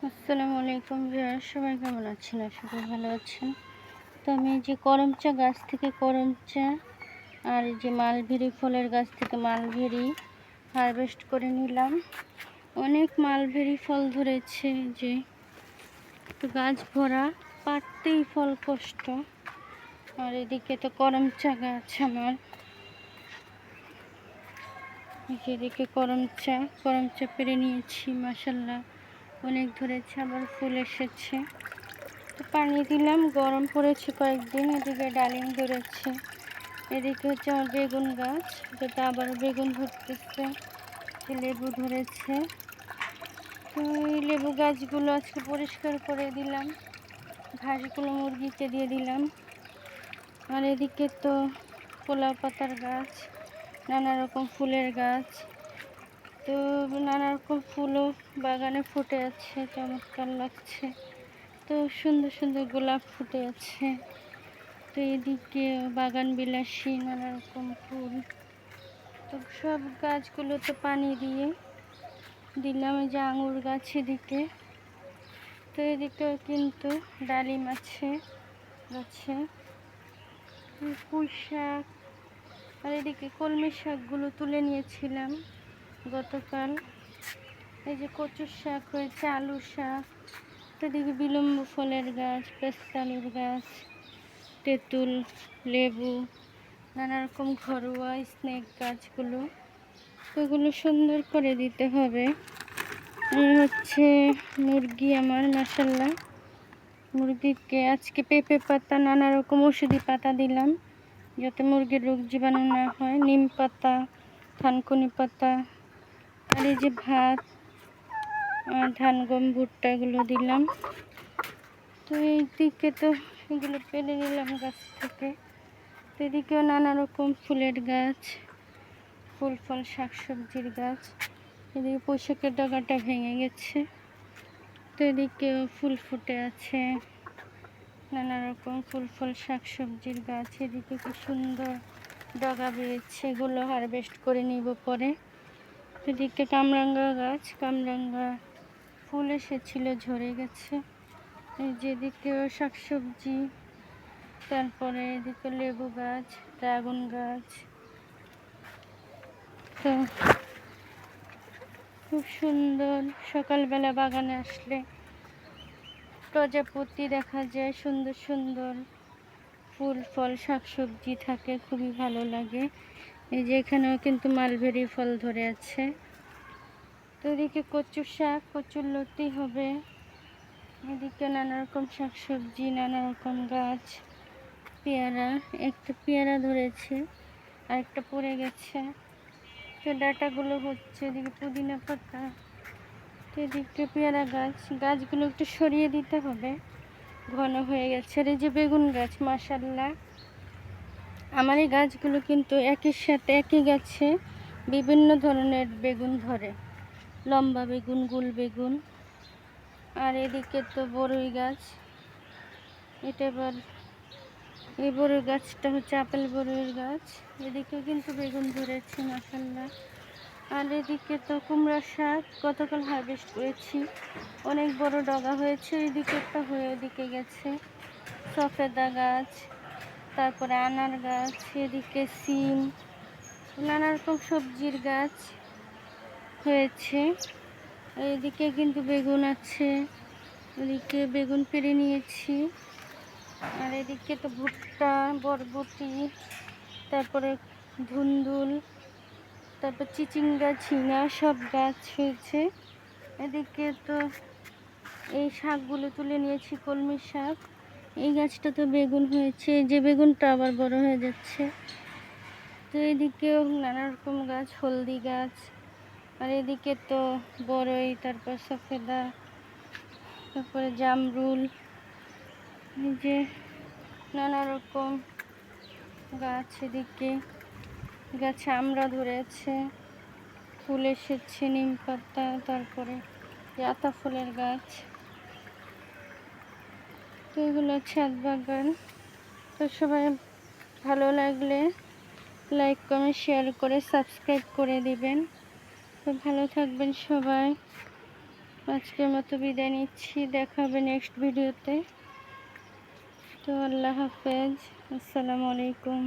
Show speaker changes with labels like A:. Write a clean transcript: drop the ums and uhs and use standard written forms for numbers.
A: আসসালামু আলাইকুম ভিউয়ার, সবাই কেমন আছেন? আশা করি ভালো আছেন। তো আমি এই যে করম চা গাছ থেকে করম চা আর এই যে মালবেরি ফলের গাছ থেকে মালবেরি হারভেস্ট করে নিলাম। অনেক মালবেরি ফল ধরেছে, যে তো গাছ ভরা, পাড়তেই ফল কষ্ট। আর এদিকে তো করম চা গাছ আমার, এদিকে করম চা পেরে নিয়েছি। মাশাল্লাহ অনেক ধরেছে, আবার ফুল এসেছে। তো পানি দিলাম, গরম পড়েছে কয়েকদিন। এদিকে ডালিম ধরেছে, এদিকে হচ্ছে আমার বেগুন গাছ, যেটা আবার বেগুন ধরতেছে। লেবু ধরেছে। তো এই লেবু গাছগুলো আজকে পরিষ্কার করে দিলাম, ঘাসগুলো মুরগিকে দিয়ে দিলাম। আর এদিকে তো পোলাও পাতার গাছ, নানা রকম ফুলের গাছ। তো নানা রকম ফুলও বাগানে ফুটে আছে, চমৎকার লাগছে। তো সুন্দর সুন্দর গোলাপ ফুটে আছে। তো এদিকে বাগান বিলাসী নানা রকম ফুল। তো সব গাছগুলোতে পানি দিয়ে দিলাম। এই যে আঙুর গাছ এদিকে। তো এদিকেও কিন্তু ডালিম আছে গাছে, পুঁই শাক। আর এদিকে কলমি শাকগুলো তুলে নিয়েছিলাম গতকাল। এই যে কচুর শাক হয়েছে, আলু শাক। তো এদিকে বিলম্ব ফলের গাছ, পেস্তালুর গাছ, তেঁতুল, লেবু, নানা রকম ঘরোয়া স্নেক গাছগুলো। তো এগুলো সুন্দর করে দিতে হবে। হচ্ছে মুরগি আমার, মাশাল্লাহ মুরগিকে আজকে পেঁপে পাতা, নানা রকম ওষুধি পাতা দিলাম, যাতে মুরগির রোগ জীবাণু না হয়। নিম পাতা, থানকুনি পাতা, আর এই যে ভাত, ধান, গম, ভুট্টা এগুলো দিলাম। তো এই দিকে তো এগুলো পেরে নিলাম গাছ থেকে। তো এদিকেও নানা রকম ফুলের গাছ, ফুল ফল শাকসবজির গাছ। এদিকে পোশাকের ডগাটা ভেঙে গেছে। তো এদিকেও ফুল ফুটে আছে, নানা রকম ফুল ফল শাকসবজির গাছ। এদিকে কি সুন্দর ডগা বেরিয়েছে, এগুলো হারভেস্ট করে নিব পরে। এদিকে কামরাঙ্গা গাছ, কামরাঙ্গা ফুল এসেছিল, ঝরে গেছে। এই যেদিকেও শাকসবজি। তারপরে এদিকে লেবু গাছ, ড্রাগন গাছ। তো খুব সুন্দর। সকালবেলা বাগানে আসলে প্রজাপতি দেখা যায়, সুন্দর সুন্দর ফুল ফল শাকসবজি থাকে, খুবই ভালো লাগে। এই যে এখানেও কিন্তু মালবেরি ফল ধরে আছে। তো এদিকে কচু শাক, কচুর লতি হবে। এদিকে নানা রকম শাকসবজি, নানা রকম গাছ। পেয়ারা, একটা পেয়ারা ধরেছে, আর একটা পড়ে গেছে। তো ডাটাগুলো হচ্ছে। এদিকে পুদিনা পাতা। তো এদিকে পেয়ারা গাছ, গাছগুলো একটু সরিয়ে দিতে হবে, ঘন হয়ে গেছে। আর এই যে বেগুন গাছ, মাশাল্লাহ আমার এই গাছগুলো কিন্তু একই সাথে একই গাছে বিভিন্ন ধরনের বেগুন ধরে, লম্বা বেগুন, গুল বেগুন। আর এদিকে তো বড়ই গাছ, এটা এবার এই বড়ই গাছটা হচ্ছে আপেল বড়ইয়ের গাছ। এদিকে কিন্তু বেগুন ধরেছে, মাশাল্লাহ। আর এদিকে তো কুমড়া শাক গতকাল হারভেস্ট করেছি, অনেক বড় ডগা হয়েছে। এদিকে একটা হয়ে ওদিকে গেছে। সফেদা গাছ, তারপরে আনার গাছ, এদিকে সিম, নানা রকম সবজির গাছ হয়েছে। এদিকে কিন্তু বেগুন আছে, এদিকে বেগুন পেড়ে নিয়েছি। আর এদিকে তো ভুট্টা, বরবটি, তারপরে ধুন্দুল, তারপর চিচিঙ্গা, ঝিঙা সব গাছ হয়েছে। এদিকে তো এই শাকগুলো তুলে নিয়েছি, কলমি শাক। এই গাছটা তো বেগুন হয়েছে, যে বেগুনটা আবার বড় হয়ে যাচ্ছে। তো এদিকেও নানা রকম গাছ, হলদি গাছ। আর এদিকে তো বড়ই, তারপর সফেদা, তারপরে জামরুল, এই যে নানা রকম গাছ। এদিকে গাছে আমড়া ধরেছে, ফুল এসেছে, নিম পাতা, তারপরে আতা ফুলের গাছ। তো এগুলো ছাদ বাগান। তো সবাই ভালো লাগলে লাইক, কমেন্ট, শেয়ার করে সাবস্ক্রাইব করে দিবেন। তো ভালো থাকবেন সবাই। আজকের মতো বিদায় নিচ্ছি, দেখা হবে নেক্সট ভিডিওতে। তো আল্লাহ হাফেজ, আসসালামু আলাইকুম।